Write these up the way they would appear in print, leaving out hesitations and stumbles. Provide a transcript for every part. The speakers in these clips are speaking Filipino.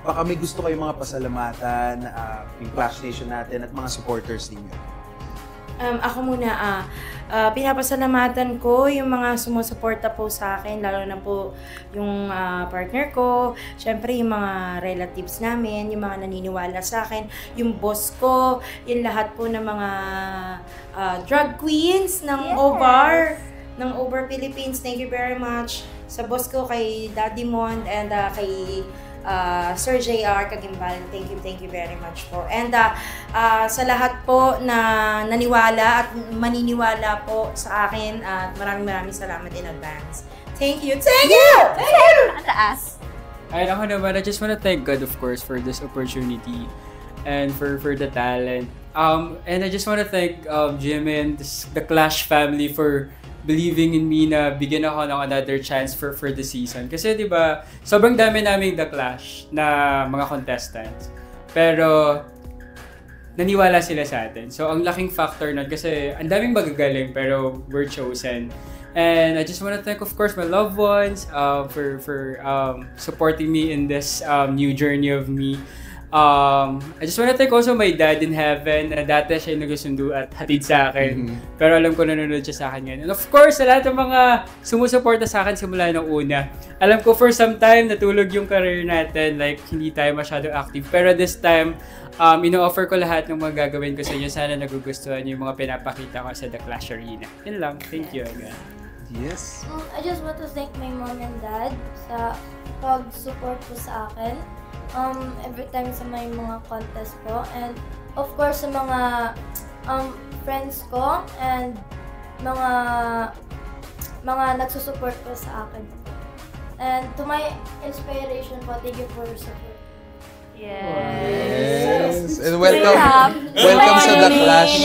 baka may gusto kayong mga pasalamatan, yung Clash Nation natin at mga supporters ninyo. Ako muna, pinapasalamatan ko yung mga sumusuporta po sa akin, lalo na po yung partner ko, syempre yung mga relatives namin, yung mga naniniwala sa akin, yung boss ko, yung lahat po ng mga drag queens ng OVAR Philippines. Thank you very much sa boss ko, kay Daddy Mon, and kay Sir JR Kagimbal. Thank you very much po. And sa lahat po na naniwala at maniniwala po sa akin, at maraming salamat in advance. Thank you! Ang taas. Ay, ako naman, I just wanna thank God, of course, for this opportunity and for the talent. And I just wanna thank Jimmy and the Clash family for believing in me na bigyan ako ng another chance for the season. Kasi 'di ba, sobrang dami naming The Clash na mga contestants. Pero naniwala sila sa atin. So ang laking factor nun kasi ang daming magagaling pero we're chosen. And I just want to thank, of course, my loved ones for supporting me in this new journey of me. I just want to thank also my dad in heaven na dati siya yung nagsusundo at hatid sa akin. Pero alam ko nanonood siya sa akin ngayon. And of course, sa lahat ng mga sumusuporta sa akin simula nung una. Alam ko for some time natulog yung career natin, like hindi tayo masyado active. Pero this time, ino-offer ko lahat ng mga gagawin ko sa inyo. Sana nagugustuhan niyo yung mga pinapakita ko sa The Clash Arena. Yun lang. Thank you again. Yes. I just want to thank my mom and dad sa pag-support po sa akin. Every time sa may mga contest po, and of course sa mga friends ko and mga nagsusupport po sa akin. And to my inspiration po, thank you for your support. Yes. And welcome sa The Clash.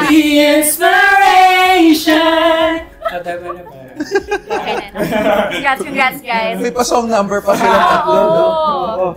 The inspiration! Tama na ba? Okay na. Congrats guys. May pa-song number pa silang tatlo. Oo.